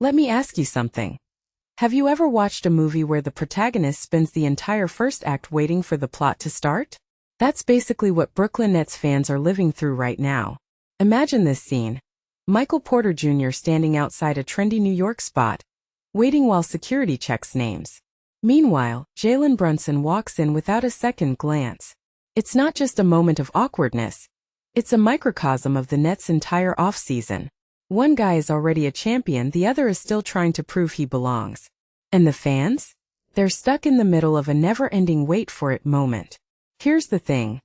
Let me ask you something. Have you ever watched a movie where the protagonist spends the entire first act waiting for the plot to start? That's basically what Brooklyn Nets fans are living through right now. Imagine this scene. Michael Porter Jr. standing outside a trendy New York spot, waiting while security checks names. Meanwhile, Jalen Brunson walks in without a second glance. It's not just a moment of awkwardness. It's a microcosm of the Nets' entire offseason. One guy is already a champion, the other is still trying to prove he belongs. And the fans? They're stuck in the middle of a never-ending wait for it moment. Here's the thing.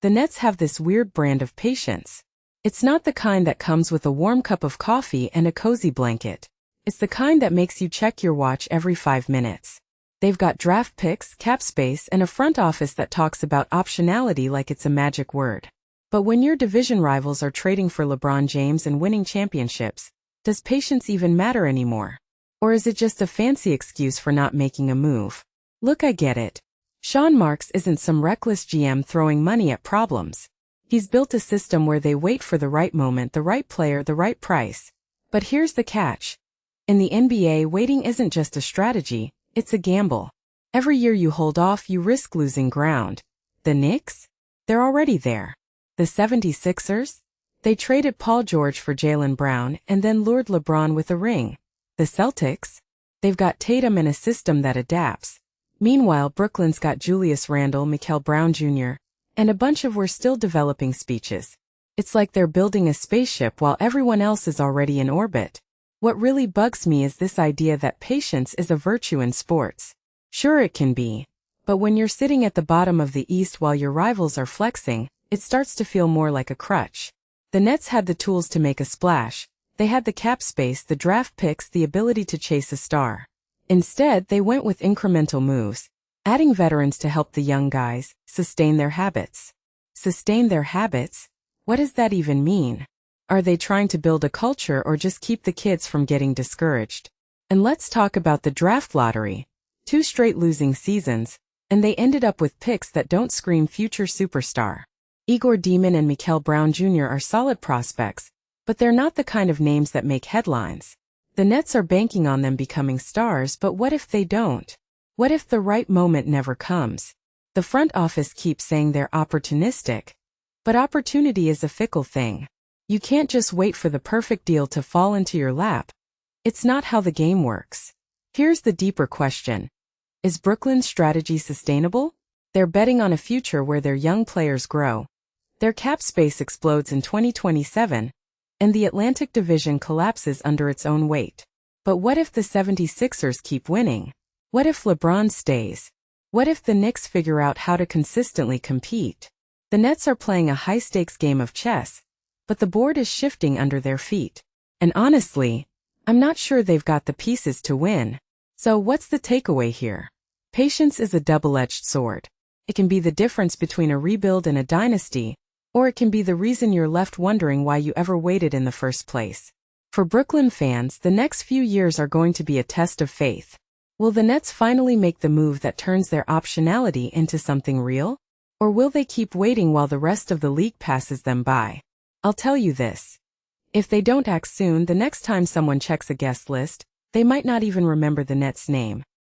The Nets have this weird brand of patience. It's not the kind that comes with a warm cup of coffee and a cozy blanket. It's the kind that makes you check your watch every 5 minutes. They've got draft picks, cap space, and a front office that talks about optionality like it's a magic word. But when your division rivals are trading for LeBron James and winning championships, does patience even matter anymore? Or is it just a fancy excuse for not making a move? Look, I get it. Sean Marks isn't some reckless GM throwing money at problems. He's built a system where they wait for the right moment, the right player, the right price. But here's the catch. In the NBA, waiting isn't just a strategy, it's a gamble. Every year you hold off, you risk losing ground. The Knicks? They're already there. The 76ers? They traded Paul George for Jaylen Brown and then lured LeBron with a ring. The Celtics? They've got Tatum and a system that adapts. Meanwhile, Brooklyn's got Julius Randle, Mikel Brown Jr., and a bunch of "we're still developing" speeches. It's like they're building a spaceship while everyone else is already in orbit. What really bugs me is this idea that patience is a virtue in sports. Sure, it can be. But when you're sitting at the bottom of the East while your rivals are flexing, it starts to feel more like a crutch. The Nets had the tools to make a splash. They had the cap space, the draft picks, the ability to chase a star. Instead, they went with incremental moves, adding veterans to help the young guys sustain their habits. Sustain their habits? What does that even mean? Are they trying to build a culture or just keep the kids from getting discouraged? And let's talk about the draft lottery. 2 straight losing seasons, and they ended up with picks that don't scream future superstar. Igor Demon and Mikel Brown Jr. are solid prospects, but they're not the kind of names that make headlines. The Nets are banking on them becoming stars, but what if they don't? What if the right moment never comes? The front office keeps saying they're opportunistic. But opportunity is a fickle thing. You can't just wait for the perfect deal to fall into your lap. It's not how the game works. Here's the deeper question. Is Brooklyn's strategy sustainable? They're betting on a future where their young players grow. Their cap space explodes in 2027, and the Atlantic Division collapses under its own weight. But what if the 76ers keep winning? What if LeBron stays? What if the Knicks figure out how to consistently compete? The Nets are playing a high-stakes game of chess, but the board is shifting under their feet. And honestly, I'm not sure they've got the pieces to win. So what's the takeaway here? Patience is a double-edged sword. It can be the difference between a rebuild and a dynasty, or it can be the reason you're left wondering why you ever waited in the first place. For Brooklyn fans, the next few years are going to be a test of faith. Will the Nets finally make the move that turns their optionality into something real? Or will they keep waiting while the rest of the league passes them by? I'll tell you this. If they don't act soon, the next time someone checks a guest list, they might not even remember the Nets' name.